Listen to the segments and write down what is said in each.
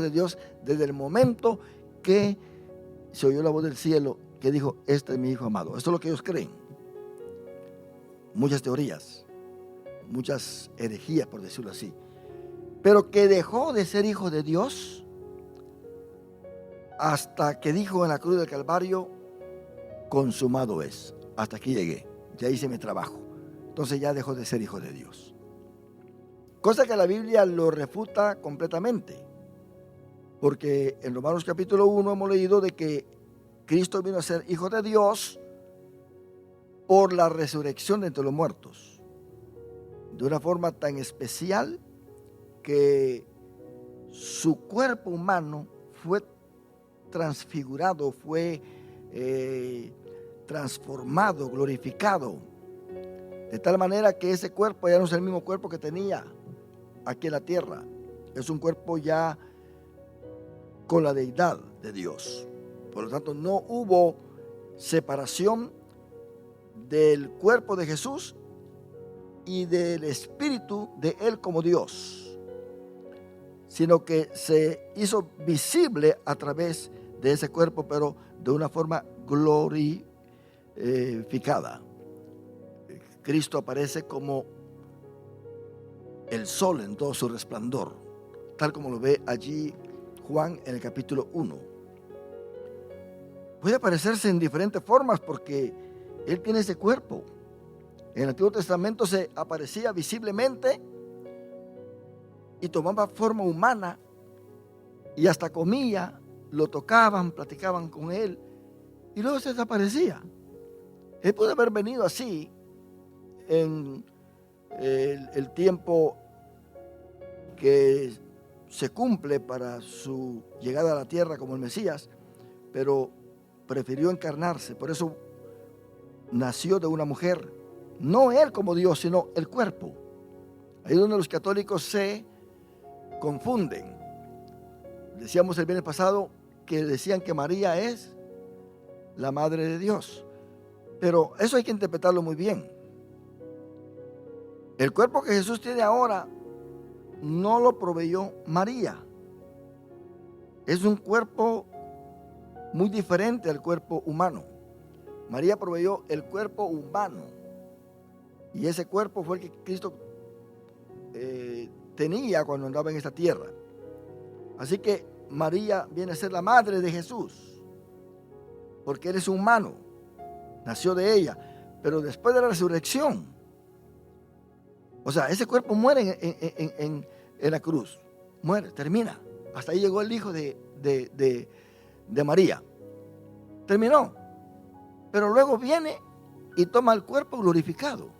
de Dios desde el momento que se oyó la voz del cielo que dijo: este es mi hijo amado. Esto es lo que ellos creen. Muchas teorías, muchas herejías, por decirlo así. Pero que dejó de ser hijo de Dios hasta que dijo en la cruz del Calvario: consumado es. Hasta aquí llegué, ya hice mi trabajo. Entonces ya dejó de ser hijo de Dios. Cosa que la Biblia lo refuta completamente. Porque en Romanos capítulo 1 hemos leído de que Cristo vino a ser hijo de Dios por la resurrección de entre los muertos. De una forma tan especial que su cuerpo humano fue transfigurado, fue transformado, glorificado. De tal manera que ese cuerpo ya no es el mismo cuerpo que tenía aquí en la tierra. Es un cuerpo ya con la deidad de Dios. Por lo tanto, no hubo separación del cuerpo de Jesús y del espíritu de Él como Dios, sino que se hizo visible a través de ese cuerpo, pero de una forma glorificada. Cristo aparece como el sol en todo su resplandor, tal como lo ve allí Juan en el capítulo 1. Puede aparecerse en diferentes formas porque Él tiene ese cuerpo. En el Antiguo Testamento se aparecía visiblemente y tomaba forma humana y hasta comía, lo tocaban, platicaban con Él y luego se desaparecía. Él puede haber venido así en el tiempo que se cumple para su llegada a la tierra como el Mesías, pero prefirió encarnarse. Por eso nació de una mujer, no Él como Dios, sino el cuerpo. Ahí es donde los católicos se confunden. Decíamos el viernes pasado que decían que María es la madre de Dios, pero eso hay que interpretarlo muy bien. El cuerpo que Jesús tiene ahora no lo proveyó María. Es un cuerpo muy diferente al cuerpo humano. María proveyó el cuerpo humano y ese cuerpo fue el que Cristo tenía cuando andaba en esta tierra. Así que María viene a ser la madre de Jesús porque Él es humano, nació de ella, pero después de la resurrección, o sea, ese cuerpo muere en la cruz, muere, termina. Hasta ahí llegó el hijo de María, terminó. Pero luego viene y toma el cuerpo glorificado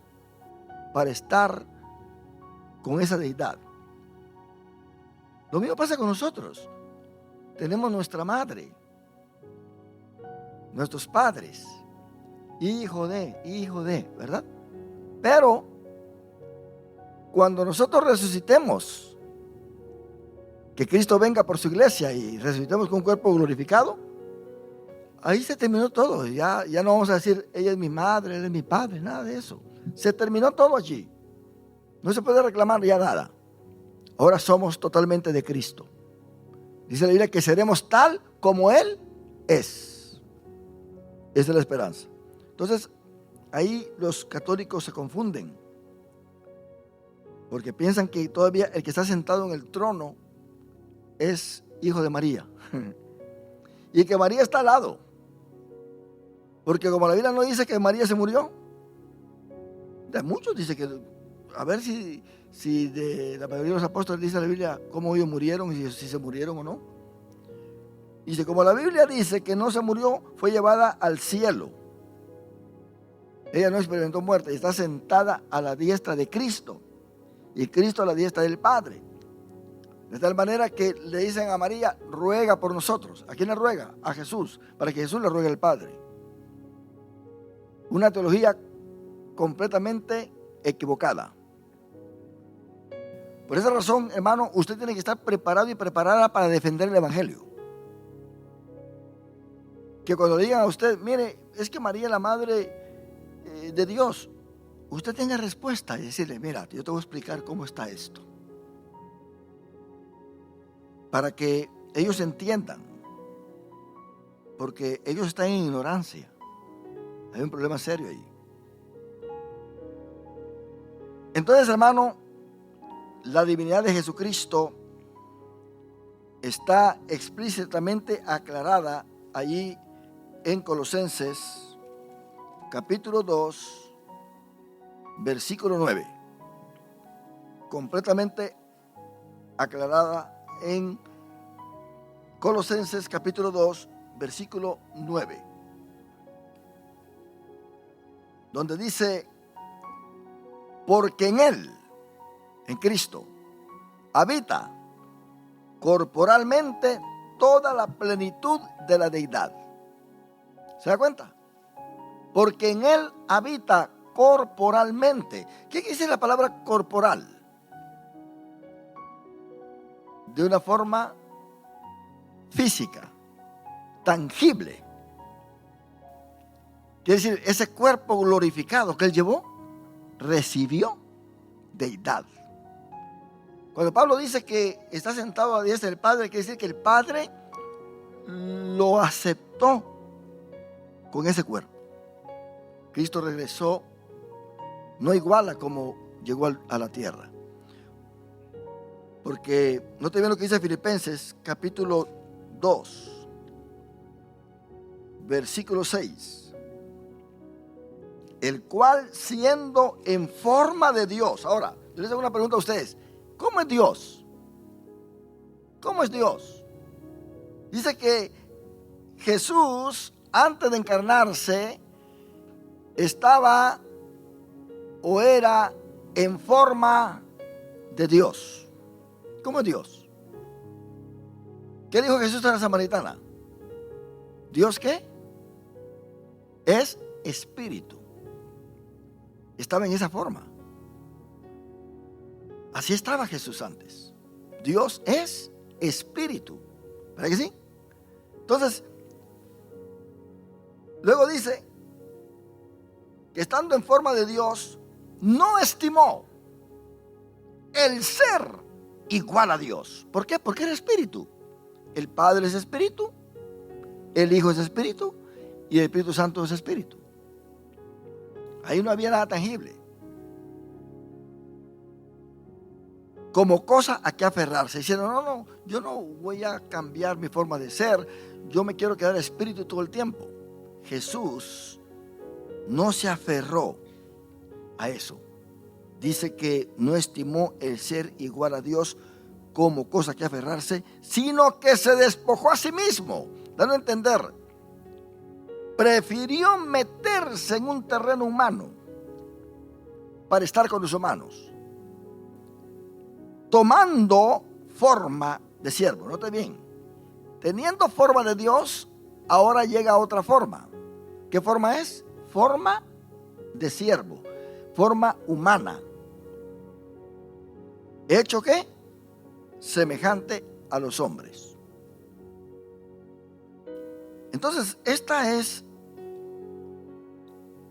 para estar con esa deidad. Lo mismo pasa con nosotros. Tenemos nuestra madre, nuestros padres, hijo de, ¿verdad? Pero cuando nosotros resucitemos, que Cristo venga por su iglesia y resucitemos con un cuerpo glorificado, ahí se terminó todo. Ya no vamos a decir, ella es mi madre, él es mi padre, nada de eso. Se terminó todo allí. No se puede reclamar ya nada. Ahora somos totalmente de Cristo. Dice la Biblia que seremos tal como Él es. Esa es la esperanza. Entonces, ahí los católicos se confunden, porque piensan que todavía el que está sentado en el trono es hijo de María. Y que María está al lado. Porque como la Biblia no dice que María se murió, de muchos dice que, a ver si de la mayoría de los apóstoles dice la Biblia cómo ellos murieron y si se murieron o no. Dice, como la Biblia dice que no se murió, fue llevada al cielo. Ella no experimentó muerte y está sentada a la diestra de Cristo. Y Cristo a la diestra del Padre. De tal manera que le dicen a María, ruega por nosotros. ¿A quién le ruega? A Jesús, para que Jesús le ruegue al Padre. Una teología completamente equivocada. Por esa razón, hermano, usted tiene que estar preparado y preparada para defender el Evangelio. Que cuando le digan a usted, mire, es que María es la madre de Dios, usted tenga respuesta y decirle, mira, yo te voy a explicar cómo está esto. para que ellos entiendan, porque ellos están en ignorancia. Hay un problema serio ahí. Entonces, hermano, la divinidad de Jesucristo está explícitamente aclarada allí en Colosenses capítulo 2, versículo 9. Completamente aclarada en Colosenses capítulo 2, versículo 9. Donde dice: porque en Él, en Cristo, habita corporalmente toda la plenitud de la deidad. ¿Se da cuenta? Porque en Él habita corporalmente. ¿Qué quiere decir la palabra corporal? De una forma física, tangible. Quiere decir, ese cuerpo glorificado que Él llevó, recibió deidad. Cuando Pablo dice que está sentado a la diestra del Padre, quiere decir que el Padre lo aceptó con ese cuerpo. Cristo regresó no igual a como llegó a la tierra. Porque no te ven lo que dice Filipenses capítulo 2, versículo 6. El cual, siendo en forma de Dios. Ahora, yo les hago una pregunta a ustedes. ¿Cómo es Dios? ¿Cómo es Dios? Dice que Jesús, antes de encarnarse, estaba o era en forma de Dios. ¿Cómo es Dios? ¿Qué dijo Jesús a la samaritana? ¿Dios qué? Es espíritu. Estaba en esa forma. Así estaba Jesús antes. Dios es espíritu. ¿Verdad que sí? Entonces, luego dice que estando en forma de Dios, no estimó el ser igual a Dios. ¿Por qué? Porque era espíritu. El Padre es espíritu, el Hijo es espíritu y el Espíritu Santo es espíritu. Ahí no había nada tangible como cosa a que aferrarse. Diciendo, no, yo no voy a cambiar mi forma de ser, yo me quiero quedar espíritu todo el tiempo. Jesús no se aferró a eso. Dice que no estimó el ser igual a Dios como cosa que aferrarse, sino que se despojó a sí mismo, dando a entender, prefirió meterse en un terreno humano para estar con los humanos, tomando forma de siervo. Note bien, teniendo forma de Dios, ahora llega a otra forma. ¿Qué forma es? Forma de siervo, forma humana. ¿Hecho qué? Semejante a los hombres. Entonces, esta es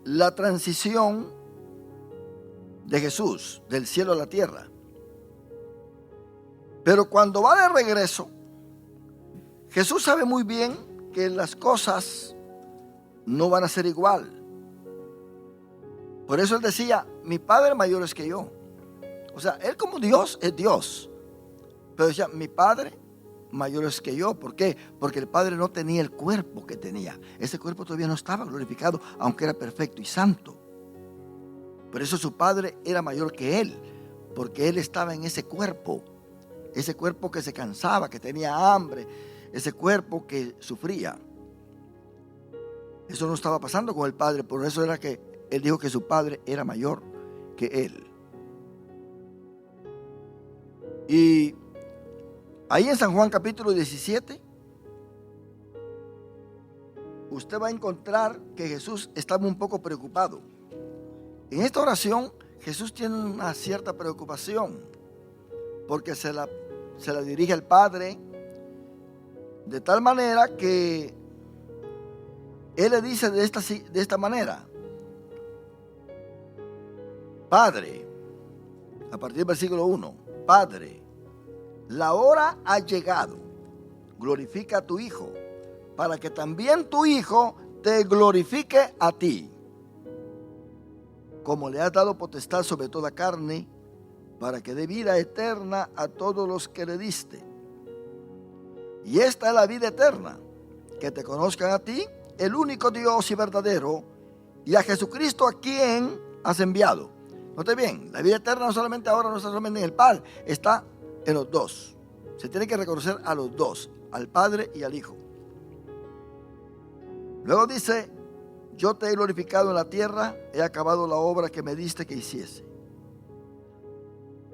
la transición de Jesús del cielo a la tierra. Pero cuando va de regreso, Jesús sabe muy bien que las cosas no van a ser igual. Por eso Él decía, mi Padre mayor es que yo. O sea, Él como Dios es Dios. Pero decía, mi Padre mayor es que yo. ¿Por qué? Porque el Padre no tenía el cuerpo que tenía. Ese cuerpo todavía no estaba glorificado, aunque era perfecto y santo. Por eso su Padre era mayor que Él, porque Él estaba en ese cuerpo que se cansaba, que tenía hambre, ese cuerpo que sufría. Eso no estaba pasando con el Padre, por eso era que Él dijo que su Padre era mayor que Él. Y ahí en San Juan capítulo 17, usted va a encontrar que Jesús estaba un poco preocupado. En esta oración, Jesús tiene una cierta preocupación, porque se la dirige al Padre, de tal manera que Él le dice de esta manera, Padre, a partir del versículo 1, Padre, la hora ha llegado. Glorifica a tu Hijo, para que también tu Hijo te glorifique a ti, como le has dado potestad sobre toda carne, para que dé vida eterna a todos los que le diste. Y esta es la vida eterna, que te conozcan a ti, el único Dios y verdadero, y a Jesucristo, a quien has enviado. Note bien, la vida eterna no solamente ahora, no está solamente en el Padre, está en los dos. Se tiene que reconocer a los dos, al Padre y al Hijo. Luego dice: yo te he glorificado en la tierra, he acabado la obra que me diste que hiciese.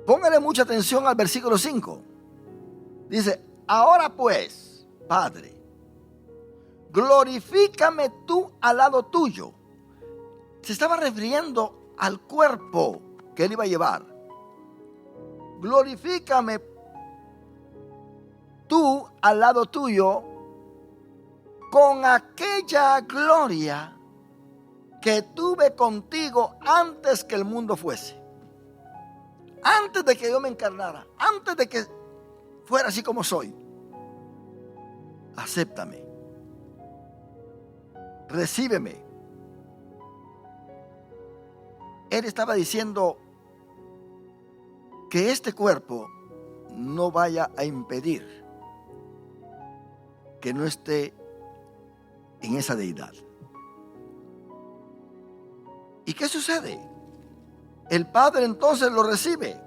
Póngale mucha atención al versículo 5. Dice: ahora pues, Padre, glorifícame tú al lado tuyo. Se estaba refiriendo al cuerpo que él iba a llevar. Glorifícame tú al lado tuyo con aquella gloria que tuve contigo antes que el mundo fuese. Antes de que yo me encarnara, antes de que fuera así como soy. Acéptame. Recíbeme. Él estaba diciendo que este cuerpo no vaya a impedir que no esté en esa deidad. ¿Y qué sucede? El Padre entonces lo recibe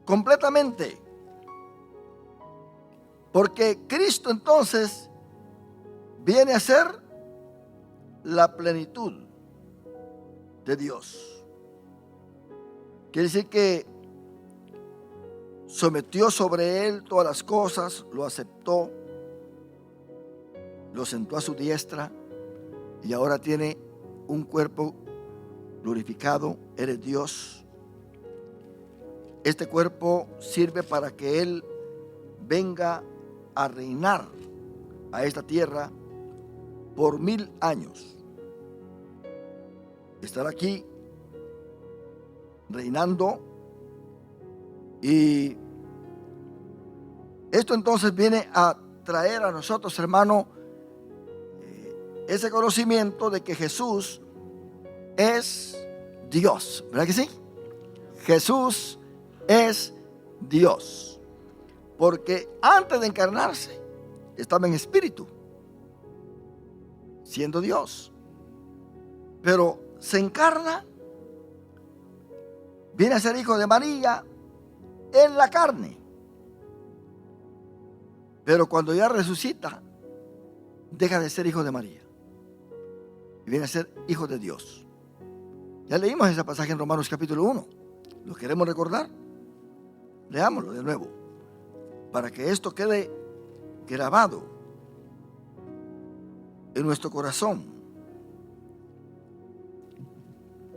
completamente, porque Cristo entonces viene a ser la plenitud de Dios. Quiere decir que sometió sobre él todas las cosas, lo aceptó, lo sentó a su diestra y ahora tiene un cuerpo glorificado. Eres Dios. Este cuerpo sirve para que Él venga a reinar a esta tierra por 1000 años. Estar aquí reinando, y esto entonces viene a traer a nosotros, hermano, ese conocimiento de que Jesús es Dios. ¿Verdad que sí? Jesús es Dios, porque antes de encarnarse estaba en espíritu, siendo Dios, pero se encarna, viene a ser hijo de María en la carne, pero cuando ya resucita deja de ser hijo de María y viene a ser hijo de Dios. Ya leímos ese pasaje en Romanos capítulo 1. ¿Lo queremos recordar? Leámoslo de nuevo para que esto quede grabado en nuestro corazón.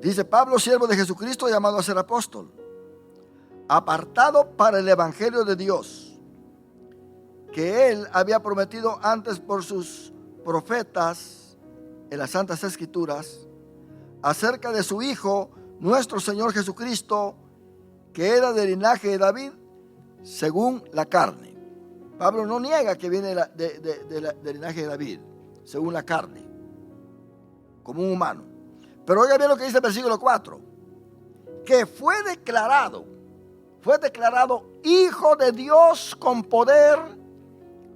Dice: Pablo, siervo de Jesucristo, llamado a ser apóstol, apartado para el evangelio de Dios, que él había prometido antes por sus profetas en las Santas Escrituras, acerca de su Hijo, nuestro Señor Jesucristo, que era del linaje de David, según la carne. Pablo no niega que viene del linaje de David, según la carne, como un humano. Pero oiga bien lo que dice el versículo 4, que fue declarado Hijo de Dios con poder,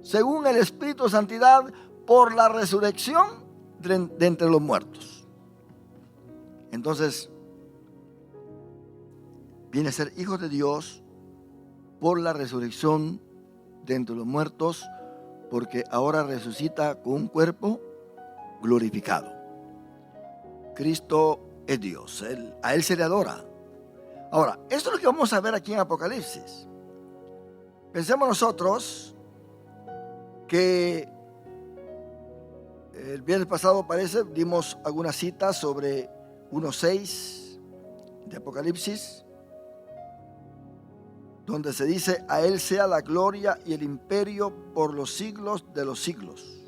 según el Espíritu de Santidad, por la resurrección de entre los muertos. Entonces, viene a ser hijo de Dios por la resurrección de entre los muertos, porque ahora resucita con un cuerpo glorificado. Cristo es Dios, a Él se le adora. Ahora, esto es lo que vamos a ver aquí en Apocalipsis. Pensemos nosotros que el viernes pasado dimos algunas citas sobre 1:6 de Apocalipsis, donde se dice: a Él sea la gloria y el imperio por los siglos de los siglos.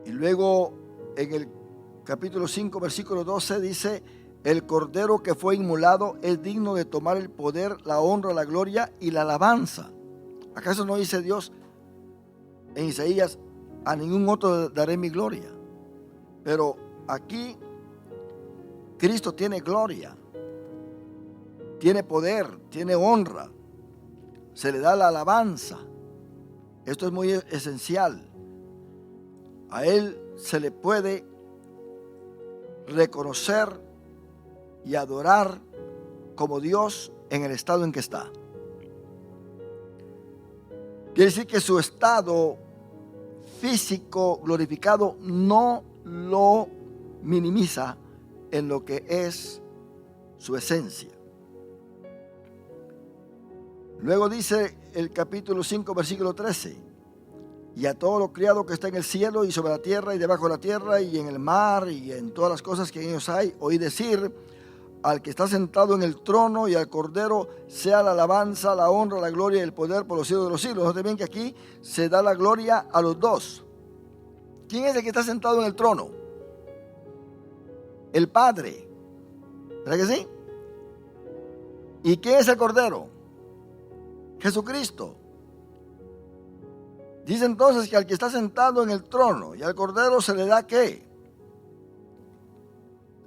Y luego en el capítulo 5, versículo 12 dice: el cordero que fue inmolado es digno de tomar el poder, la honra, la gloria y la alabanza. ¿Acaso no dice Dios en Isaías, a ningún otro daré mi gloria? Pero aquí Cristo tiene gloria, tiene poder, tiene honra, se le da la alabanza. Esto es muy esencial. A Él se le puede reconocer y adorar como Dios en el estado en que está. Quiere decir que su estado físico glorificado no lo minimiza en lo que es su esencia. Luego dice el capítulo 5, versículo 13: y a todo lo criado que está en el cielo y sobre la tierra y debajo de la tierra y en el mar y en todas las cosas que en ellos hay, oí decir: al que está sentado en el trono y al Cordero sea la alabanza, la honra, la gloria y el poder por los siglos de los siglos. Noten bien que aquí se da la gloria a los dos. ¿Quién es el que está sentado en el trono? El Padre. ¿Verdad que sí? ¿Y quién es el Cordero? Jesucristo. Dice entonces que al que está sentado en el trono y al Cordero se le da ¿qué?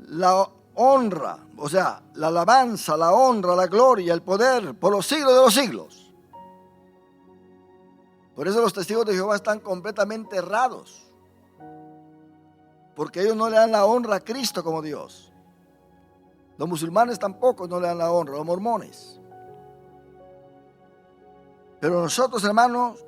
La honra, o sea, la alabanza, la honra, la gloria, el poder por los siglos de los siglos. Por eso los testigos de Jehová están completamente errados, porque ellos no le dan la honra a Cristo como Dios. Los musulmanes tampoco no le dan la honra, los mormones. Pero nosotros, hermanos,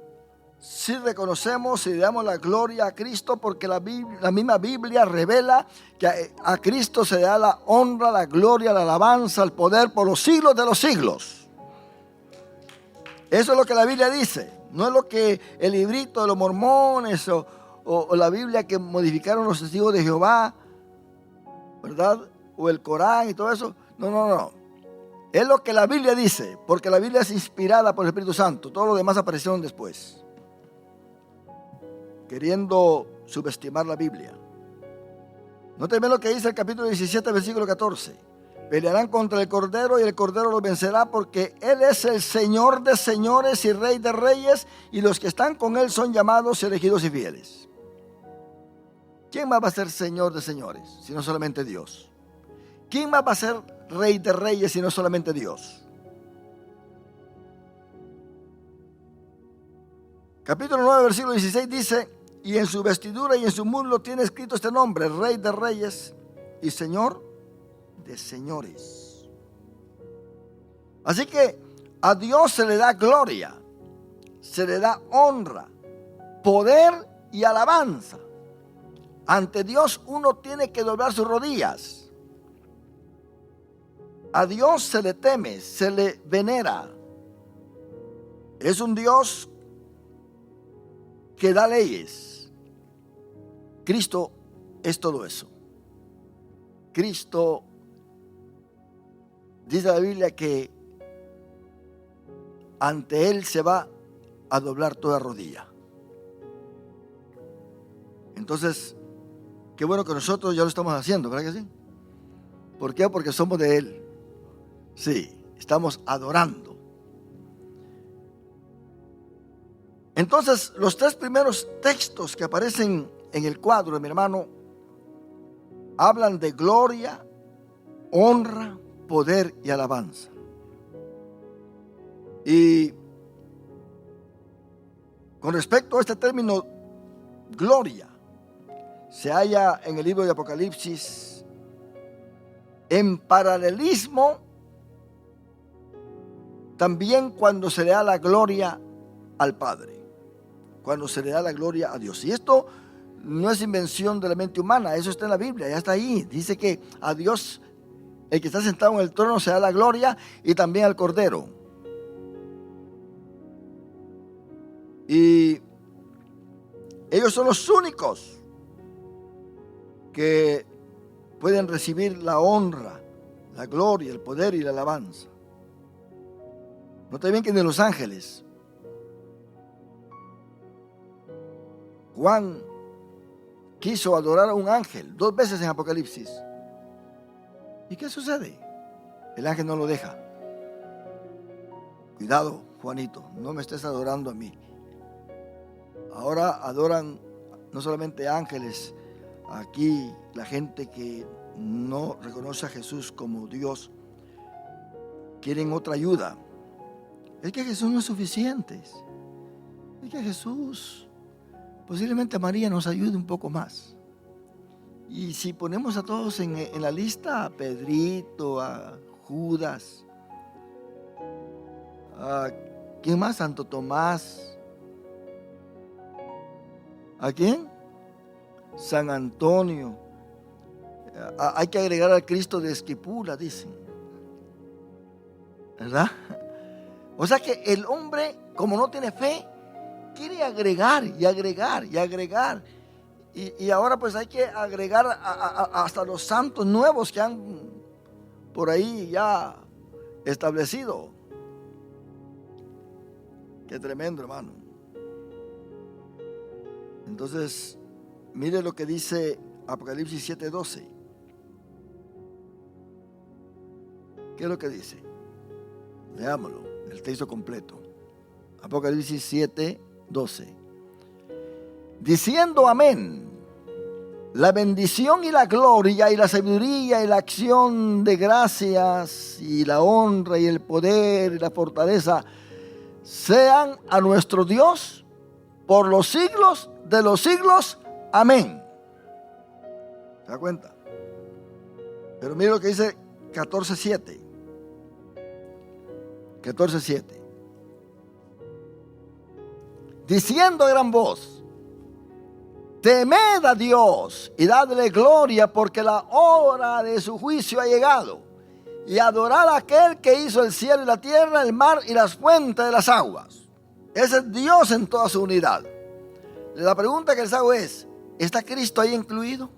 sí reconocemos y le damos la gloria a Cristo, porque la misma Biblia revela que a Cristo se le da la honra, la gloria, la alabanza, el poder por los siglos de los siglos. Eso es lo que la Biblia dice, no es lo que el librito de los mormones o la Biblia que modificaron los testigos de Jehová, ¿verdad? O el Corán y todo eso. No. Es lo que la Biblia dice, porque la Biblia es inspirada por el Espíritu Santo. Todo lo demás aparecieron después, queriendo subestimar la Biblia. Noten bien lo que dice el capítulo 17, versículo 14. Pelearán contra el Cordero y el Cordero los vencerá, porque Él es el Señor de señores y Rey de reyes, y los que están con Él son llamados, elegidos y fieles. ¿Quién más va a ser Señor de señores, si no solamente Dios? ¿Quién más va a ser Rey de reyes, si no solamente Dios? Capítulo 9, versículo 16 dice: y en su vestidura y en su muslo tiene escrito este nombre: Rey de reyes y Señor de señores. Así que a Dios se le da gloria, se le da honra, poder y alabanza. Ante Dios uno tiene que doblar sus rodillas. A Dios se le teme, se le venera. Es un Dios que da leyes. Cristo es todo eso. Cristo, dice la Biblia, que ante Él se va a doblar toda rodilla. Entonces, qué bueno que nosotros ya lo estamos haciendo, ¿verdad que sí? ¿Por qué? Porque somos de Él. Sí, estamos adorando. Entonces, los tres primeros textos que aparecen en el cuadro, mi hermano, hablan de gloria, honra, poder y alabanza. Y con respecto a este término gloria, se halla en el libro de Apocalipsis en paralelismo también cuando se le da la gloria al Padre, cuando se le da la gloria a Dios. Y esto no es invención de la mente humana, eso está en la Biblia, ya está ahí. Dice que a Dios, el que está sentado en el trono, se da la gloria, y también al Cordero. Y ellos son los únicos que pueden recibir la honra, la gloria, el poder y la alabanza. Noten bien que ni los ángeles. Juan quiso adorar a un ángel 2 veces en Apocalipsis, ¿Y qué sucede? El ángel no lo deja. Cuidado, Juanito, no me estés adorando a mí. Ahora adoran no solamente ángeles, aquí la gente que no reconoce a Jesús como Dios, quieren otra ayuda. Es que Jesús no es suficiente. Es que Jesús, posiblemente María nos ayude un poco más. Y si ponemos a todos en la lista, a Pedrito, a Judas, a ¿quién más? Santo Tomás. ¿A quién? San Antonio. Hay que agregar al Cristo de Esquipula, dicen. ¿Verdad? O sea que el hombre, como no tiene fe, quiere agregar y agregar y agregar. Y ahora pues hay que agregar hasta los santos nuevos que han por ahí ya establecido. Qué tremendo, hermano. Entonces, mire lo que dice Apocalipsis 7:12. ¿Qué es lo que dice? Leámoslo, el texto completo. Apocalipsis 7:12. Diciendo amén, la bendición y la gloria y la sabiduría y la acción de gracias y la honra y el poder y la fortaleza sean a nuestro Dios por los siglos de los siglos. Amén. ¿Se da cuenta? Pero mire lo que dice 14:7. 14:7. Diciendo a gran voz: temed a Dios y dadle gloria, porque la hora de su juicio ha llegado. Y adorad a aquel que hizo el cielo y la tierra, el mar y las fuentes de las aguas. Ese es Dios en toda su unidad. La pregunta que les hago es: ¿está Cristo ahí incluido?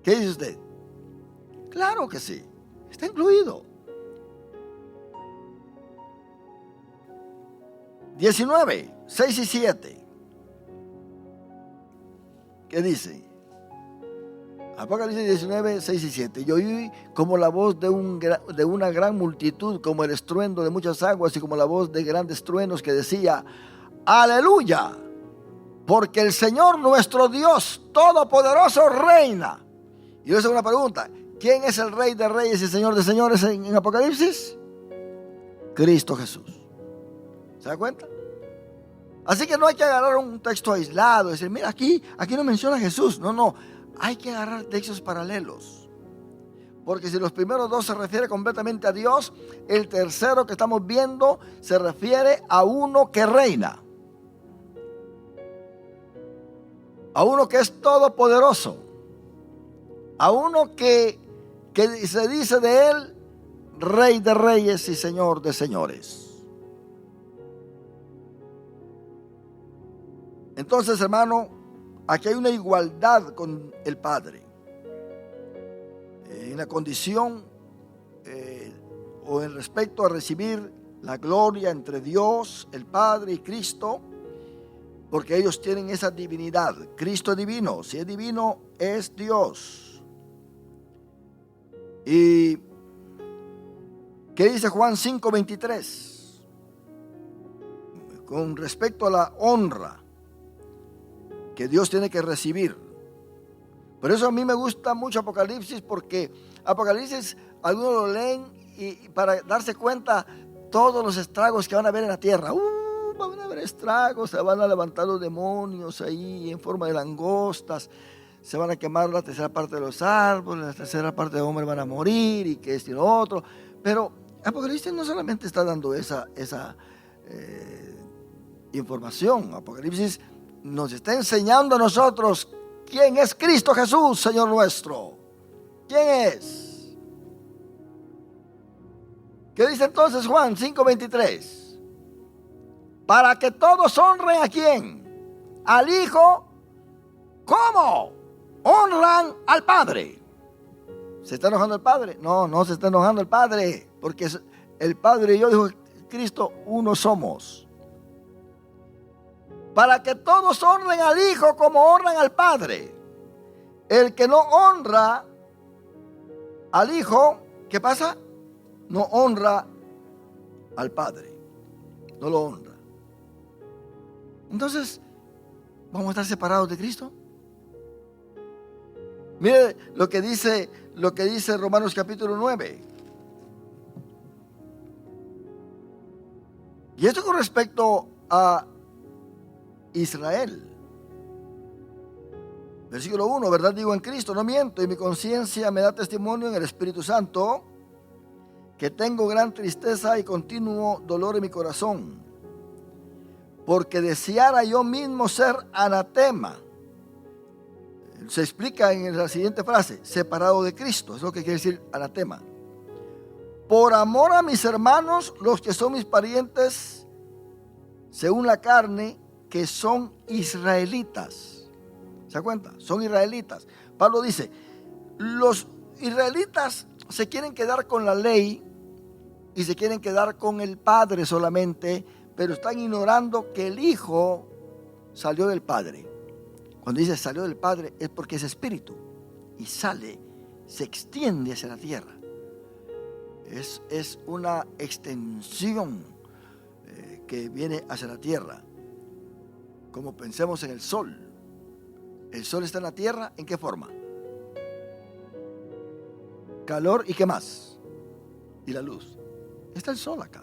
¿Qué dice usted? Claro que sí, está incluido. 19, 6 y 7. ¿Qué dice? Apocalipsis 19, 6 y 7. Yo oí como la voz de una gran multitud, como el estruendo de muchas aguas y como la voz de grandes truenos que decía: aleluya, porque el Señor nuestro Dios Todopoderoso reina. Y yo hago una pregunta: ¿quién es el Rey de Reyes y Señor de Señores en Apocalipsis? Cristo Jesús. ¿Se da cuenta? Así que no hay que agarrar un texto aislado y decir: mira, aquí no menciona a Jesús. No, hay que agarrar textos paralelos. Porque si los primeros dos se refieren completamente a Dios, el tercero que estamos viendo se refiere a uno que reina, a uno que es todopoderoso, a uno que se dice de él Rey de Reyes y Señor de Señores. Entonces, hermano, aquí hay una igualdad con el Padre. En la condición o en respecto a recibir la gloria entre Dios, el Padre y Cristo, porque ellos tienen esa divinidad. Cristo es divino, si es divino es Dios. ¿Y qué dice Juan 5:23? Con respecto a la honra que Dios tiene que recibir. Por eso a mí me gusta mucho Apocalipsis, porque Apocalipsis algunos lo leen y para darse cuenta todos los estragos que van a haber en la tierra. Van a haber estragos, se van a levantar los demonios ahí en forma de langostas, se van a quemar la tercera parte de los árboles, la tercera parte de hombres van a morir y que esto y lo otro. Pero Apocalipsis no solamente está dando esa información. Apocalipsis nos está enseñando a nosotros quién es Cristo Jesús, Señor nuestro. ¿Quién es? ¿Qué dice entonces Juan 5:23? Para que todos honren ¿a quién? Al Hijo. ¿Cómo? Honran al Padre. ¿Se está enojando el Padre? No se está enojando el Padre, porque el Padre y yo, dijo Cristo, uno somos. Para que todos honren al Hijo como honran al Padre. El que no honra al Hijo, ¿qué pasa? No honra al Padre. No lo honra. Entonces, ¿vamos a estar separados de Cristo? Mire lo que dice Romanos capítulo 9. Y esto con respecto a Israel. Versículo 1, verdad digo en Cristo, no miento, y mi conciencia me da testimonio en el Espíritu Santo, que tengo gran tristeza y continuo dolor en mi corazón, porque deseara yo mismo ser anatema. Se explica en la siguiente frase, separado de Cristo, es lo que quiere decir anatema. Por amor a mis hermanos, los que son mis parientes, según la carne, que son israelitas. ¿Se da cuenta? Son israelitas. Pablo dice, los israelitas se quieren quedar con la ley y se quieren quedar con el Padre solamente, pero están ignorando que el Hijo salió del Padre. Cuando dice salió del Padre es porque es espíritu y sale, se extiende hacia la tierra. Es una extensión que viene hacia la tierra. Como pensemos en el sol. El sol está en la tierra, ¿en qué forma? Calor y ¿qué más? Y la luz. Está el sol acá.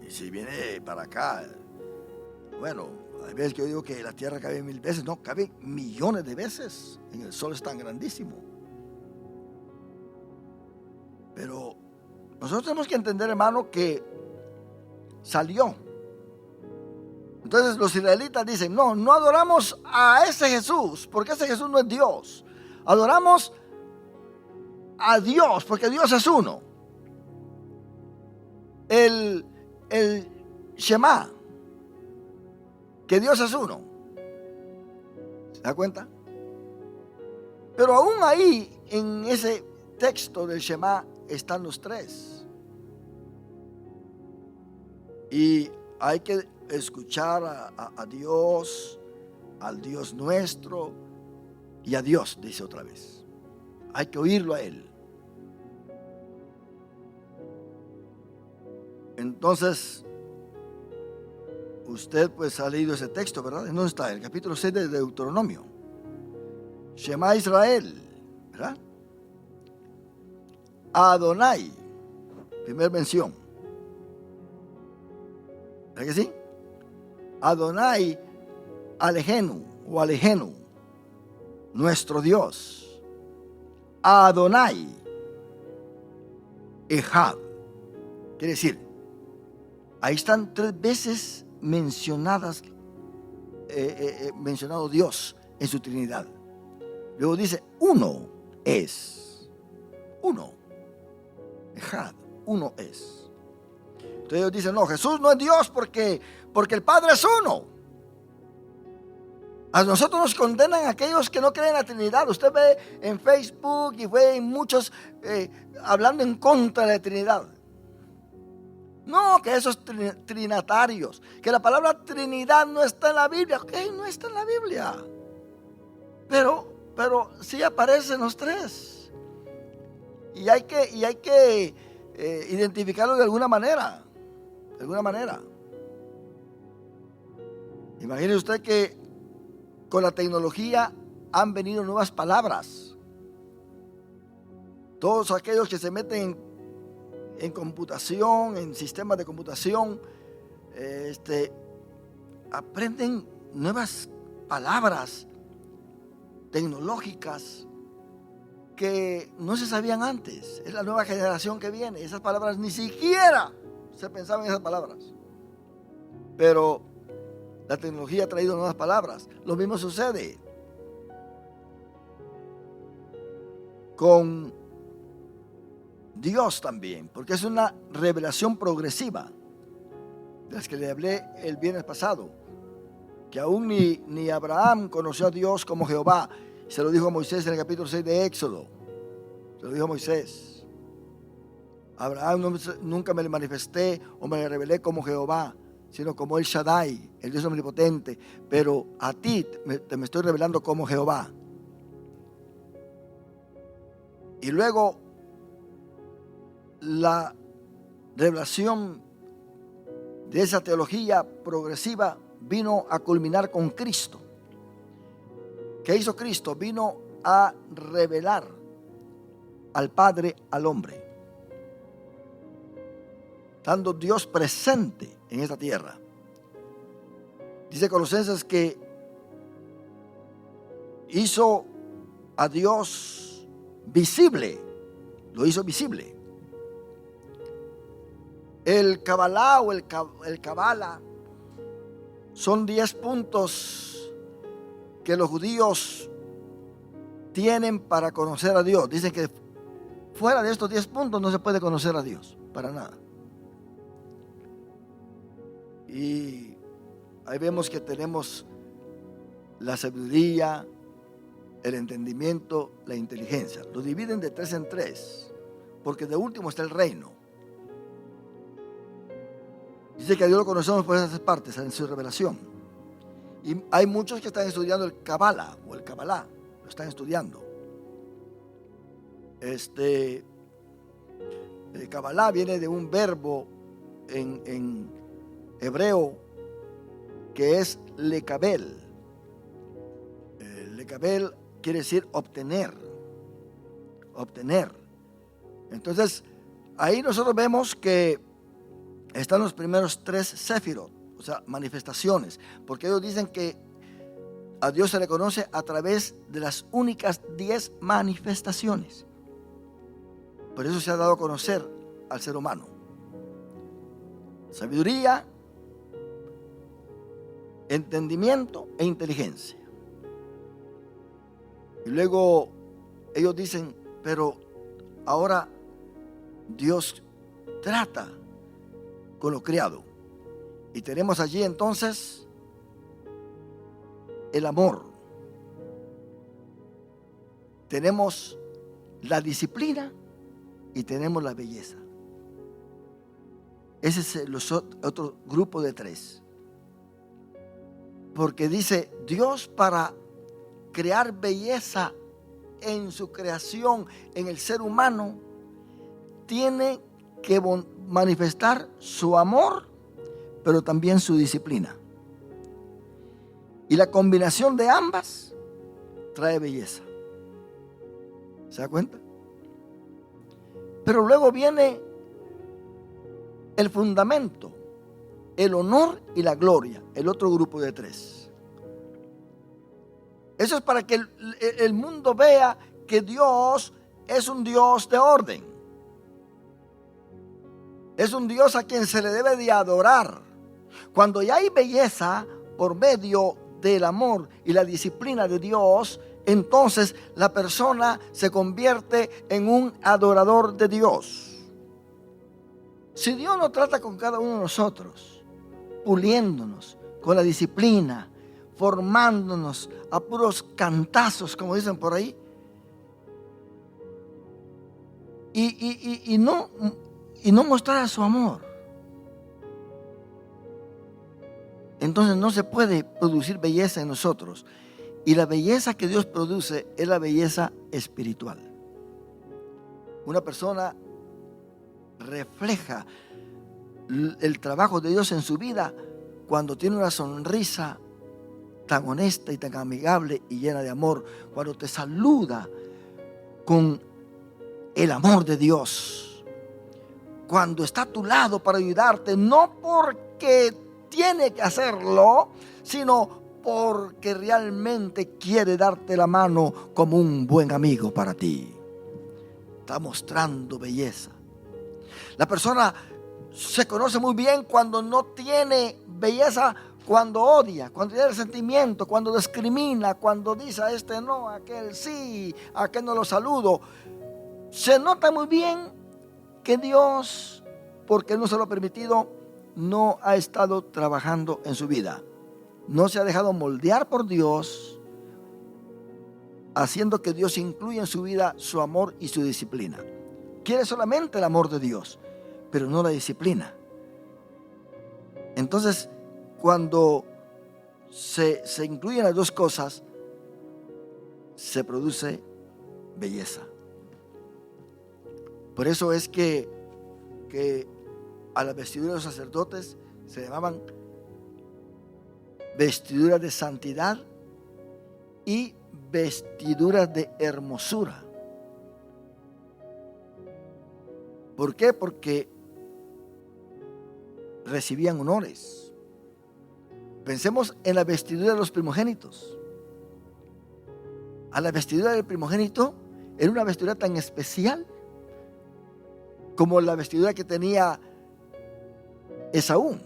Y si viene para acá, bueno, hay veces que yo digo que la tierra cabe 1000 veces, no, cabe millones de veces. En el sol es tan grandísimo. Pero nosotros tenemos que entender, hermano, que salió. Entonces los israelitas dicen, no adoramos a ese Jesús, porque ese Jesús no es Dios. Adoramos a Dios, porque Dios es uno. El Shema, que Dios es uno. ¿Se da cuenta? Pero aún ahí, en ese texto del Shema, están los tres. Y hay que escuchar a Dios, al Dios nuestro y a Dios, dice otra vez. Hay que oírlo a Él. Entonces, usted pues ha leído ese texto, ¿verdad? ¿Dónde está? El capítulo 6 de Deuteronomio. Shema Israel, ¿verdad? Adonai, primera mención. ¿Verdad que sí? Adonai Alejenu o Alejenu, nuestro Dios. Adonai Ejad. Quiere decir, ahí están 3 veces mencionado Dios en su Trinidad. Luego dice, uno es. Uno. Ejad, uno es. Entonces ellos dicen, no, Jesús no es Dios porque el Padre es uno. A nosotros nos condenan aquellos que no creen en la Trinidad. Usted ve en Facebook y ve en muchos hablando en contra de la Trinidad. No, que esos trinatarios, que la palabra Trinidad no está en la Biblia. Ok, no está en la Biblia. Pero sí aparecen los tres. Y hay que identificarlo de alguna manera. De alguna manera. Imagine usted que con la tecnología han venido nuevas palabras. Todos aquellos que se meten en computación, en sistemas de computación, aprenden nuevas palabras tecnológicas que no se sabían antes. Es la nueva generación que viene. Esas palabras ni siquiera se pensaban en esas palabras. Pero la tecnología ha traído nuevas palabras. Lo mismo sucede con Dios también, porque es una revelación progresiva de las que le hablé el viernes pasado, que aún ni Abraham conoció a Dios como Jehová. Se lo dijo a Moisés en el capítulo 6 de Éxodo. Se lo dijo a Moisés. Abraham nunca me le manifesté o me le revelé como Jehová, sino como el Shaddai, el Dios omnipotente. Pero a ti te me estoy revelando como Jehová. Y luego la revelación de esa teología progresiva vino a culminar con Cristo. ¿Qué hizo Cristo? Vino a revelar al Padre al hombre, estando Dios presente en esta tierra. Dice Colosenses que hizo a Dios visible, lo hizo visible. El Kabbalah o el Kabbalah son 10 puntos que los judíos tienen para conocer a Dios. Dicen que fuera de estos 10 puntos no se puede conocer a Dios, para nada. Y ahí vemos que tenemos la sabiduría, el entendimiento, la inteligencia. Lo dividen de 3 en 3, porque de último está el reino. Dice que a Dios lo conocemos por esas partes, en su revelación. Y hay muchos que están estudiando el Kabbalah o el Kabbalah, lo están estudiando. El Kabbalah viene de un verbo en hebreo que es lekabel. Lekabel quiere decir obtener. Entonces, ahí nosotros vemos que están los primeros 3 sefirot, o sea, manifestaciones, porque ellos dicen que a Dios se le conoce a través de las únicas 10 manifestaciones. Por eso se ha dado a conocer al ser humano: sabiduría, entendimiento e inteligencia. Y luego ellos dicen, pero ahora Dios trata con lo criado. Y tenemos allí entonces el amor. Tenemos la disciplina y tenemos la belleza. Ese es el otro grupo de 3. Porque dice Dios, para crear belleza en su creación, en el ser humano, tiene que manifestar su amor, pero también su disciplina. Y la combinación de ambas trae belleza. ¿Se da cuenta? Pero luego viene el fundamento, el honor y la gloria, el otro grupo de 3. Eso es para que el mundo vea que Dios es un Dios de orden. Es un Dios a quien se le debe de adorar. Cuando ya hay belleza por medio del amor y la disciplina de Dios, entonces la persona se convierte en un adorador de Dios. Si Dios no trata con cada uno de nosotros, puliéndonos con la disciplina, formándonos a puros cantazos, como dicen por ahí, y no mostrar su amor, entonces no se puede producir belleza en nosotros. Y la belleza que Dios produce es la belleza espiritual. Una persona refleja el trabajo de Dios en su vida cuando tiene una sonrisa tan honesta y tan amigable y llena de amor, cuando te saluda con el amor de Dios, cuando está a tu lado para ayudarte, no porque tiene que hacerlo, sino porque realmente quiere darte la mano como un buen amigo para ti. Está mostrando belleza. La persona se conoce muy bien cuando no tiene belleza, cuando odia, cuando tiene resentimiento, cuando discrimina, cuando dice a este no, a aquel sí, a aquel no lo saludo. Se nota muy bien que Dios, porque Él no se lo ha permitido, no ha estado trabajando en su vida. No se ha dejado moldear por Dios, haciendo que Dios incluya en su vida su amor y su disciplina. Quiere solamente el amor de Dios, pero no la disciplina. Entonces, cuando se incluyen las 2 cosas, se produce belleza. Por eso es que a las vestiduras de los sacerdotes se llamaban vestiduras de santidad y vestiduras de hermosura. ¿Por qué? Porque recibían honores. Pensemos en la vestidura de los primogénitos. A la vestidura del primogénito era una vestidura tan especial como la vestidura que tenía Esaú,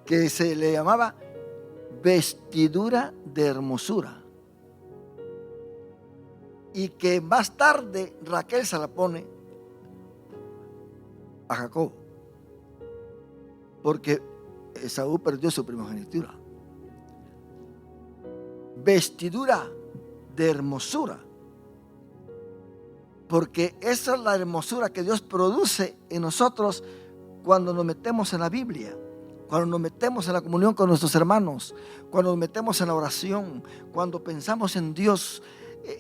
que se le llamaba vestidura de hermosura, y que más tarde Raquel se la pone a Jacob, porque Esaú perdió su primogenitura. Vestidura de hermosura, porque esa es la hermosura que Dios produce en nosotros cuando nos metemos en la Biblia, cuando nos metemos en la comunión con nuestros hermanos, cuando nos metemos en la oración, cuando pensamos en Dios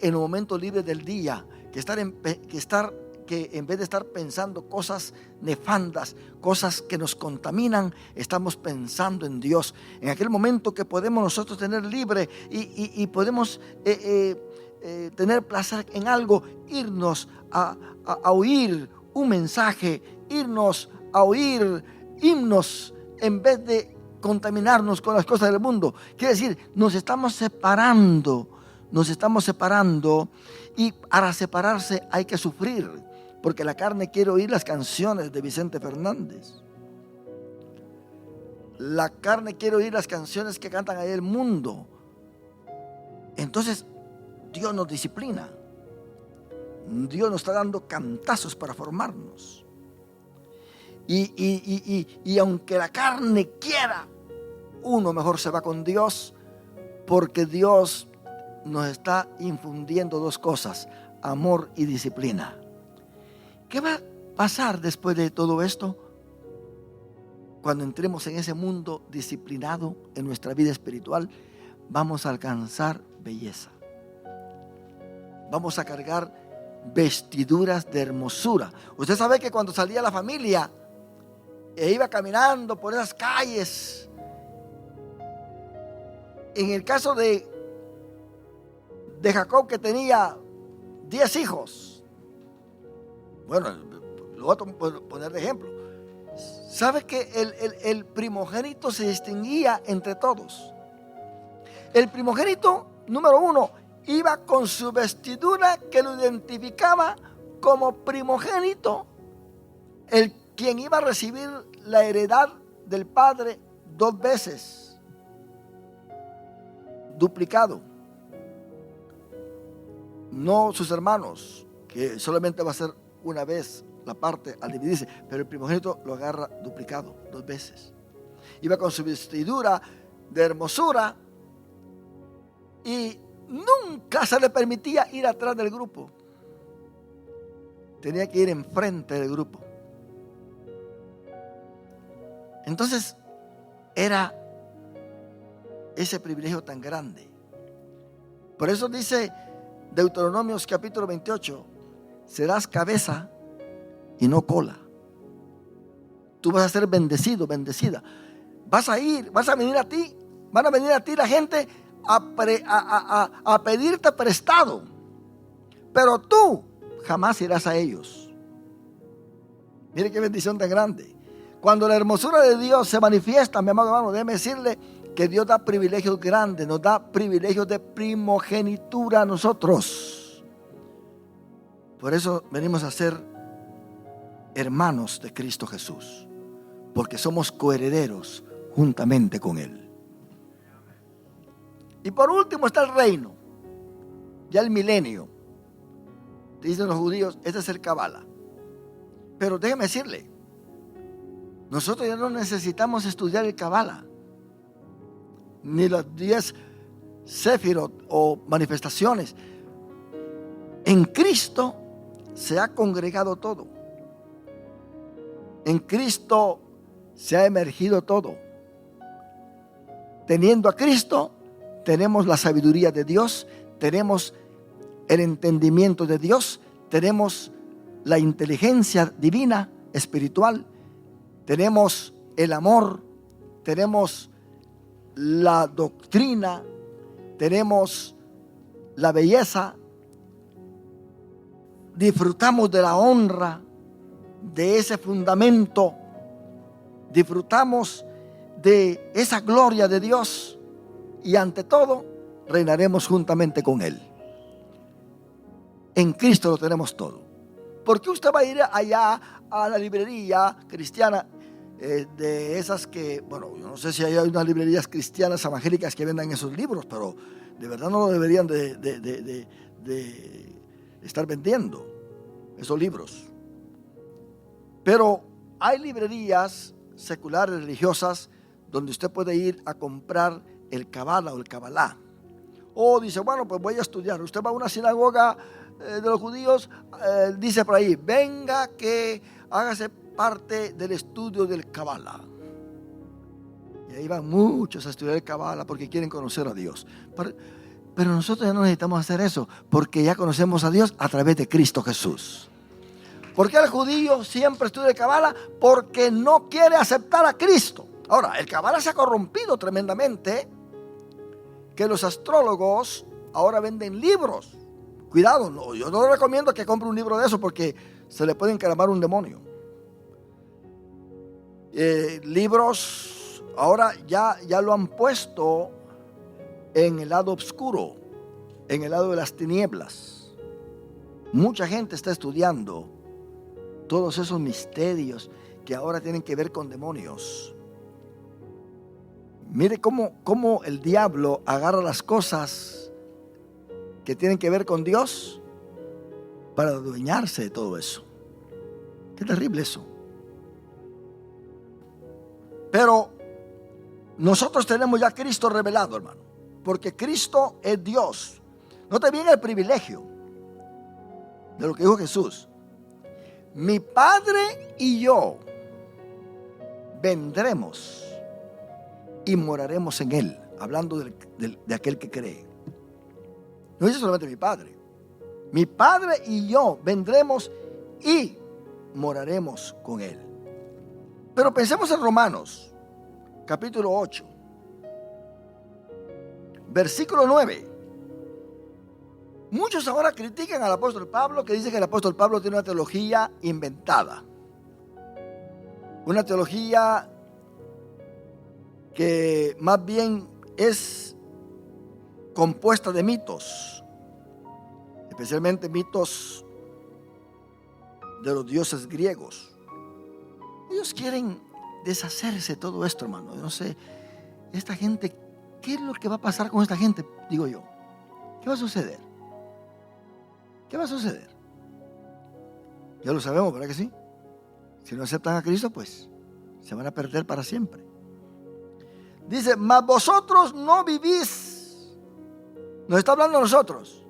en los momentos libres del día, que en vez de estar pensando cosas nefandas, cosas que nos contaminan, estamos pensando en Dios. En aquel momento que podemos nosotros tener libre y podemos tener placer en algo, irnos a oír un mensaje, irnos a oír himnos en vez de contaminarnos con las cosas del mundo. Quiere decir, nos estamos separando, y para separarse hay que sufrir, porque la carne quiere oír las canciones de Vicente Fernández. La carne quiere oír las canciones que cantan ahí el mundo. Entonces Dios nos disciplina. Dios nos está dando cantazos para formarnos. Y aunque la carne quiera, uno mejor se va con Dios, porque Dios nos está infundiendo dos cosas: amor y disciplina. ¿Qué va a pasar después de todo esto? Cuando entremos en ese mundo disciplinado en nuestra vida espiritual, vamos a alcanzar belleza. Vamos a cargar vestiduras de hermosura. Usted sabe que cuando salía la familia e iba caminando por esas calles, en el caso de Jacob, que tenía 10 hijos, bueno, lo voy a poner de ejemplo. ¿Sabe que el primogénito se distinguía entre todos? El primogénito número 1 iba con su vestidura que lo identificaba como primogénito, quien iba a recibir la heredad del padre 2 veces, duplicado. No sus hermanos, que solamente va a ser una vez la parte al dividirse, pero el primogénito lo agarra duplicado 2 veces. Iba con su vestidura de hermosura y nunca se le permitía ir atrás del grupo. Tenía que ir enfrente del grupo. Entonces era ese privilegio tan grande. Por eso dice Deuteronomios capítulo 28: serás cabeza y no cola. Tú vas a ser bendecido, bendecida. Van a venir a ti la gente a pedirte prestado, pero tú jamás irás a ellos. Mire qué bendición tan grande. Cuando la hermosura de Dios se manifiesta, mi amado hermano, déjeme decirle que Dios da privilegios grandes, nos da privilegios de primogenitura a nosotros. Por eso venimos a ser hermanos de Cristo Jesús, porque somos coherederos juntamente con Él. Y por último está el reino, ya el milenio. Dicen los judíos, este es el Kabbalah. Pero déjeme decirle, nosotros ya no necesitamos estudiar el Kabbalah, ni las 10 Sefirot o manifestaciones. En Cristo se ha congregado todo. En Cristo se ha emergido todo. Teniendo a Cristo, tenemos la sabiduría de Dios, tenemos el entendimiento de Dios, tenemos la inteligencia divina, espiritual, tenemos el amor, tenemos la doctrina, tenemos la belleza, disfrutamos de la honra, de ese fundamento, disfrutamos de esa gloria de Dios y ante todo reinaremos juntamente con Él. En Cristo lo tenemos todo. ¿Por qué usted va a ir allá a la librería cristiana de esas que, bueno, yo no sé si hay unas librerías cristianas evangélicas que vendan esos libros, pero de verdad no lo deberían de estar vendiendo esos libros? Pero hay librerías seculares, religiosas, donde usted puede ir a comprar el Kabbalah o el Kabbalah. O dice, bueno, pues voy a estudiar. Usted va a una sinagoga de los judíos, dice por ahí, venga que hágase parte del estudio del Kabbalah. Y ahí van muchos a estudiar el Kabbalah porque quieren conocer a Dios. Pero nosotros ya no necesitamos hacer eso, porque ya conocemos a Dios a través de Cristo Jesús. ¿Por qué el judío siempre estudia el Kabbalah? Porque no quiere aceptar a Cristo. Ahora, el Kabbalah se ha corrompido tremendamente, que los astrólogos ahora venden libros. Cuidado, no, yo no le recomiendo que compre un libro de eso porque se le puede encaramar un demonio. Libros ahora ya lo han puesto en el lado oscuro, en el lado de las tinieblas. Mucha gente está estudiando todos esos misterios que ahora tienen que ver con demonios. Mire cómo el diablo agarra las cosas que tienen que ver con Dios para adueñarse de todo eso. Qué terrible eso. Pero nosotros tenemos ya a Cristo revelado, hermano, porque Cristo es Dios. Note bien el privilegio de lo que dijo Jesús. Mi Padre y yo vendremos y moraremos en Él, hablando de aquel que cree. No dice solamente mi Padre. Mi Padre y yo vendremos y moraremos con Él. Pero pensemos en Romanos, capítulo 8, versículo 9. Muchos ahora critican al apóstol Pablo, que dice que el apóstol Pablo tiene una teología inventada. Una teología que más bien es compuesta de mitos, especialmente mitos de los dioses griegos. Ellos quieren deshacerse de todo esto, hermano. Yo no sé, esta gente, ¿qué es lo que va a pasar con esta gente? Digo yo, ¿qué va a suceder? ¿Qué va a suceder? Ya lo sabemos, ¿verdad que sí? Si no aceptan a Cristo, pues se van a perder para siempre. Dice, mas vosotros no vivís. Nos está hablando a nosotros.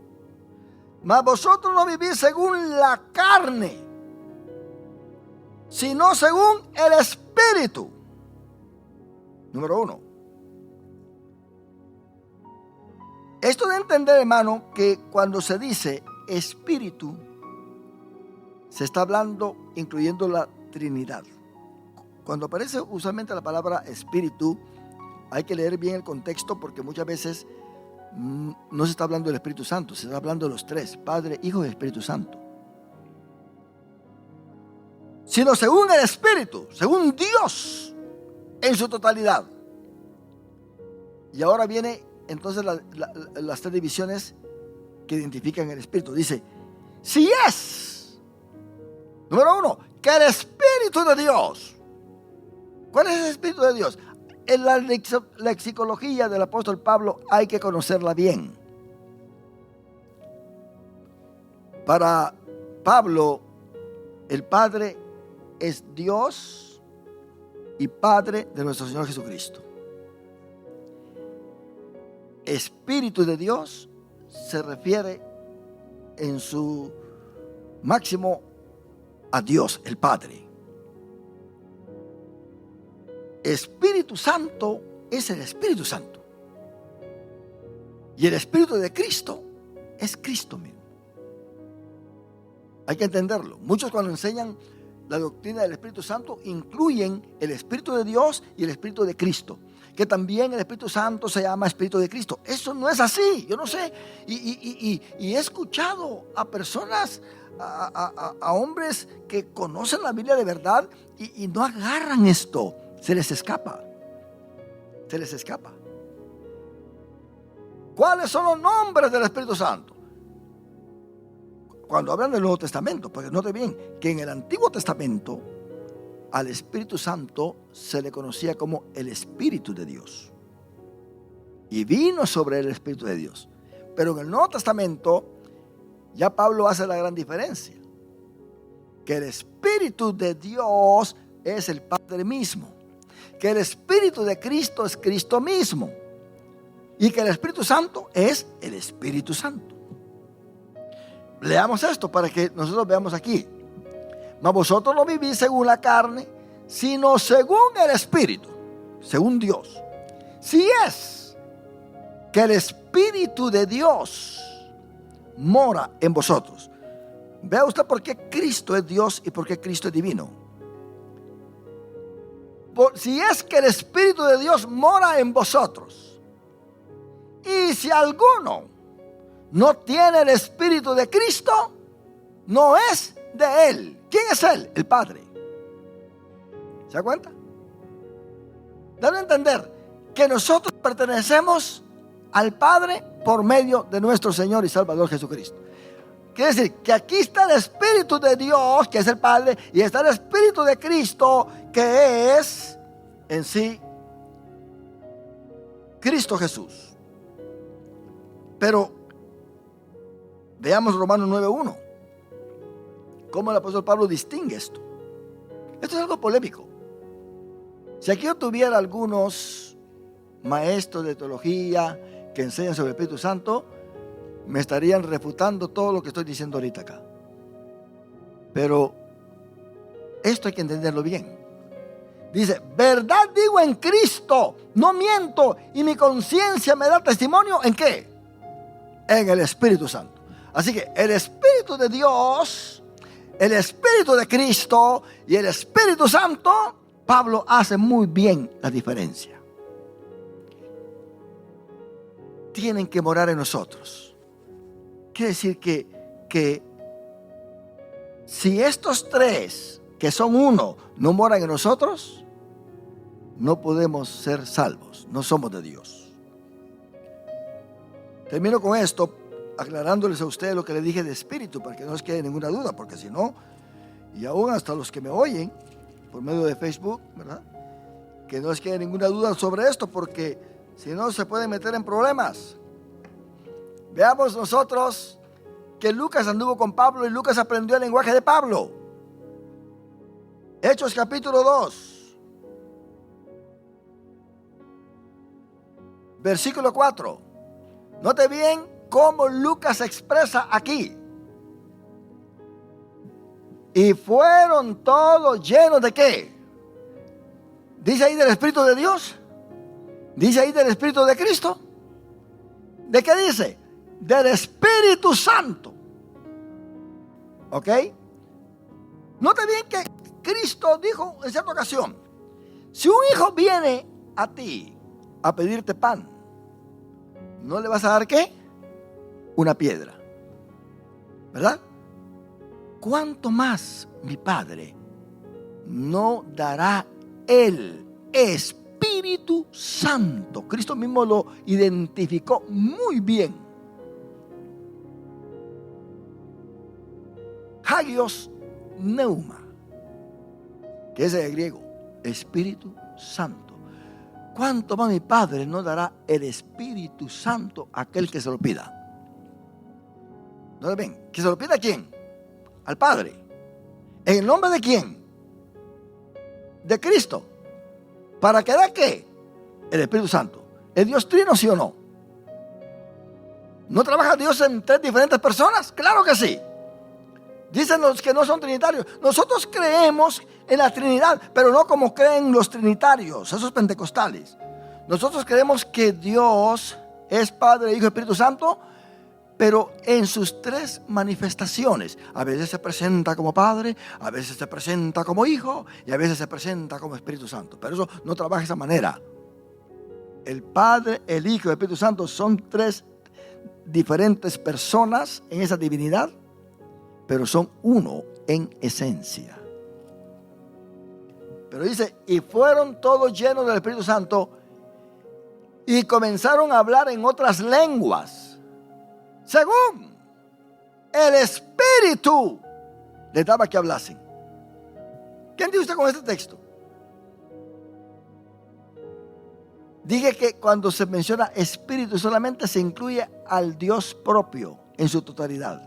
Mas vosotros no vivís según la carne, sino según el Espíritu. Número 1. Esto de entender, hermano, que cuando se dice Espíritu, se está hablando incluyendo la Trinidad. Cuando aparece usualmente la palabra Espíritu, hay que leer bien el contexto porque muchas veces no se está hablando del Espíritu Santo, se está hablando de los tres, Padre, Hijo y Espíritu Santo. Sino según el Espíritu, según Dios en su totalidad. Y ahora viene entonces las tres divisiones que identifican el Espíritu. Dice, si es, número 1, que el Espíritu de Dios. ¿Cuál es el Espíritu de Dios? En la lexicología del apóstol Pablo hay que conocerla bien. Para Pablo, el Padre es Dios y Padre de nuestro Señor Jesucristo. Espíritu de Dios se refiere en su máximo a Dios, el Padre. Espíritu Santo es el Espíritu Santo. Y el Espíritu de Cristo es Cristo mismo. Hay que entenderlo. Muchos cuando enseñan la doctrina del Espíritu Santo incluyen el Espíritu de Dios y el Espíritu de Cristo, que también el Espíritu Santo se llama Espíritu de Cristo. Eso no es así, yo no sé. Y he escuchado a personas, a hombres que conocen la Biblia de verdad y no agarran esto. Se les escapa. Se les escapa. ¿Cuáles son los nombres del Espíritu Santo? Cuando hablan del Nuevo Testamento, porque note bien que en el Antiguo Testamento al Espíritu Santo se le conocía como el Espíritu de Dios. Y vino sobre el Espíritu de Dios. Pero en el Nuevo Testamento ya Pablo hace la gran diferencia. Que el Espíritu de Dios es el Padre mismo. Que el Espíritu de Cristo es Cristo mismo. Y que el Espíritu Santo es el Espíritu Santo. Leamos esto para que nosotros veamos aquí. Mas vosotros no vivís según la carne, sino según el Espíritu, según Dios. Si es que el Espíritu de Dios mora en vosotros. Vea usted por qué Cristo es Dios y por qué Cristo es divino. Si es que el Espíritu de Dios mora en vosotros, y si alguno no tiene el Espíritu de Cristo, no es de Él. ¿Quién es Él? El Padre. ¿Se da cuenta? Deben entender que nosotros pertenecemos al Padre por medio de nuestro Señor y Salvador Jesucristo. Quiere decir que aquí está el Espíritu de Dios, que es el Padre, y está el Espíritu de Cristo, que es en sí Cristo Jesús. Pero veamos Romanos 9:1. ¿Cómo el apóstol Pablo distingue esto? Esto es algo polémico. Si aquí yo tuviera algunos maestros de teología que enseñan sobre el Espíritu Santo, me estarían refutando todo lo que estoy diciendo ahorita acá. Pero esto hay que entenderlo bien. Dice, verdad digo en Cristo, no miento, y mi conciencia me da testimonio, ¿en qué? En el Espíritu Santo. Así que el Espíritu de Dios, el Espíritu de Cristo y el Espíritu Santo, Pablo hace muy bien la diferencia. Tienen que morar en nosotros. Quiere decir que si estos tres, que son uno, no moran en nosotros, no podemos ser salvos, no somos de Dios. Termino con esto, aclarándoles a ustedes lo que les dije de espíritu, para que no les quede ninguna duda, porque si no, y aún hasta los que me oyen por medio de Facebook, ¿verdad? Que no les quede ninguna duda sobre esto, porque si no se pueden meter en problemas. Veamos nosotros que Lucas anduvo con Pablo y Lucas aprendió el lenguaje de Pablo. Hechos capítulo 2. Versículo 4. Note bien cómo Lucas se expresa aquí. Y fueron todos llenos de ¿qué? Dice ahí del Espíritu de Dios. Dice ahí del Espíritu de Cristo. ¿De qué dice? Del Espíritu Santo. ¿Ok? Note bien que Cristo dijo en cierta ocasión, si un hijo viene a ti a pedirte pan, ¿no le vas a dar qué? Una piedra. ¿Verdad? ¿Cuánto más mi Padre no dará el Espíritu Santo? Cristo mismo lo identificó muy bien. Hagios Neuma, que es el griego, Espíritu Santo. ¿Cuánto más mi Padre no dará el Espíritu Santo a aquel que se lo pida? ¿No ven? ¿Que se lo pida a quién? Al Padre. ¿En el nombre de quién? De Cristo. ¿Para que dé qué? El Espíritu Santo. ¿Es Dios trino, sí o no? ¿No trabaja Dios en tres diferentes personas? Claro que sí. Dicen los que no son trinitarios. Nosotros creemos en la Trinidad, pero no como creen los trinitarios, esos pentecostales. Nosotros creemos que Dios es Padre, Hijo y Espíritu Santo, pero en sus tres manifestaciones. A veces se presenta como Padre, a veces se presenta como Hijo y a veces se presenta como Espíritu Santo. Pero eso no trabaja de esa manera. El Padre, el Hijo y el Espíritu Santo son tres diferentes personas en esa divinidad, pero son uno en esencia. Pero dice, y fueron todos llenos del Espíritu Santo y comenzaron a hablar en otras lenguas, según el Espíritu les daba que hablasen. ¿Qué entiende usted con este texto? Dije que cuando se menciona Espíritu solamente se incluye al Dios propio en su totalidad.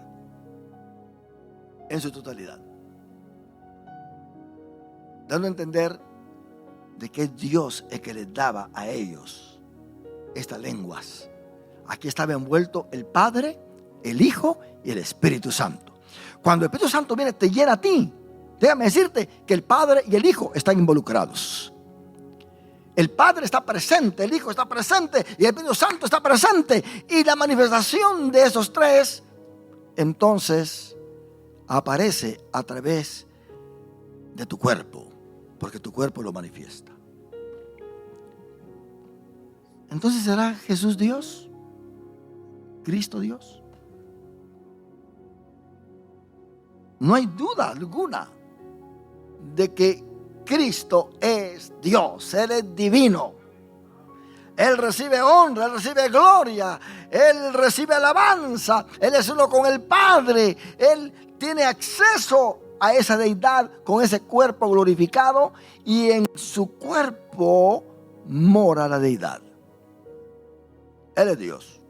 En su totalidad. Dando a entender de que Dios es que les daba a ellos estas lenguas. Aquí estaba envuelto el Padre, el Hijo y el Espíritu Santo. Cuando el Espíritu Santo viene, te llena a ti. Déjame decirte que el Padre y el Hijo están involucrados. El Padre está presente, el Hijo está presente y el Espíritu Santo está presente. Y la manifestación de esos tres, entonces, aparece a través de tu cuerpo, porque tu cuerpo lo manifiesta. Entonces, ¿será Jesús Dios? ¿Cristo Dios? No hay duda alguna de que Cristo es Dios, Él es divino. Él recibe honra, Él recibe gloria, Él recibe alabanza, Él es uno con el Padre, Él tiene acceso a esa deidad con ese cuerpo glorificado y en su cuerpo mora la deidad. Él es Dios.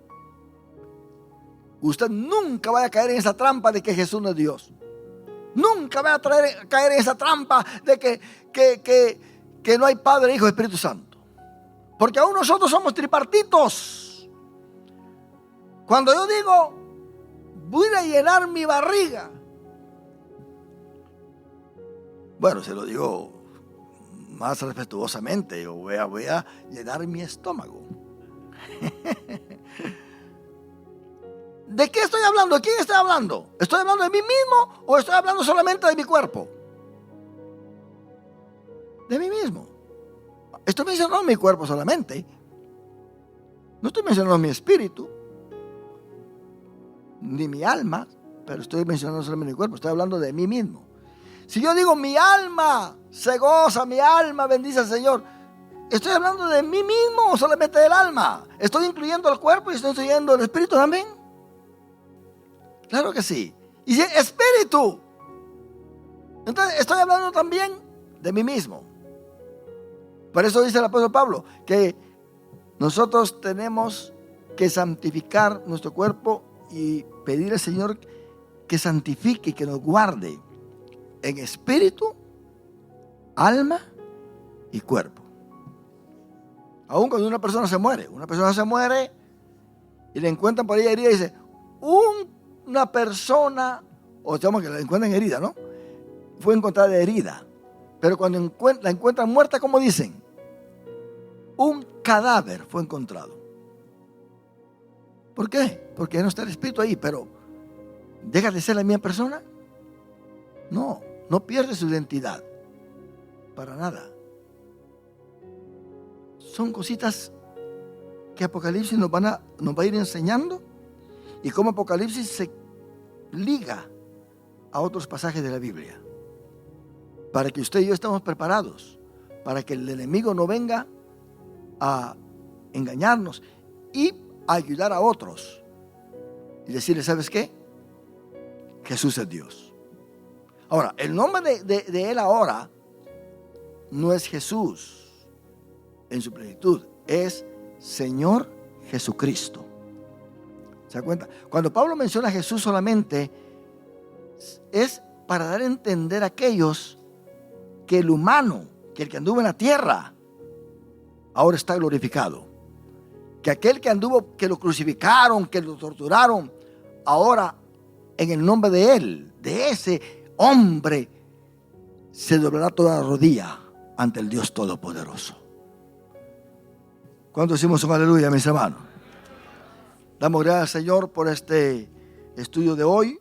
Usted nunca va a caer en esa trampa de que Jesús no es Dios. Nunca va a caer en esa trampa de que no hay Padre, Hijo y Espíritu Santo. Porque aún nosotros somos tripartitos. Cuando yo digo, voy a llenar mi barriga. Bueno, se lo digo más respetuosamente. Yo voy a llenar mi estómago. ¿De qué estoy hablando? ¿De quién estoy hablando? ¿Estoy hablando de mí mismo o estoy hablando solamente de mi cuerpo? De mí mismo. Estoy mencionando mi cuerpo solamente. No estoy mencionando mi espíritu, ni mi alma, pero estoy mencionando solamente mi cuerpo. Estoy hablando de mí mismo. Si yo digo mi alma se goza, mi alma bendice al Señor, ¿estoy hablando de mí mismo o solamente del alma? ¿Estoy incluyendo el cuerpo y estoy incluyendo el espíritu también? Claro que sí. Y si espíritu, entonces estoy hablando también de mí mismo. Por eso dice el apóstol Pablo que nosotros tenemos que santificar nuestro cuerpo y pedir al Señor que santifique y que nos guarde en espíritu, alma y cuerpo. Aún cuando una persona se muere y le encuentran por ahí herida y dice, una persona, o digamos que la encuentran herida, ¿no? Fue encontrada herida. Pero cuando la encuentran muerta, ¿cómo dicen? Un cadáver fue encontrado. ¿Por qué? Porque no está el espíritu ahí, pero ¿deja de ser la misma persona? No, no pierde su identidad. Para nada. Son cositas que Apocalipsis nos va a ir enseñando y cómo Apocalipsis se liga a otros pasajes de la Biblia. Para que usted y yo estemos preparados, para que el enemigo no venga a engañarnos y a ayudar a otros y decirle, ¿sabes qué? Jesús es Dios. Ahora, el nombre de Él ahora no es Jesús en su plenitud, es Señor Jesucristo. ¿Se da cuenta? Cuando Pablo menciona a Jesús solamente es para dar a entender a aquellos que el humano, que el que anduvo en la tierra, ahora está glorificado. Que aquel que anduvo, que lo crucificaron, que lo torturaron, ahora en el nombre de Él, de ese hombre, se doblará toda rodilla ante el Dios Todopoderoso. ¿Cuántos decimos un aleluya, mis hermanos? Damos gracias, Señor, por este estudio de hoy.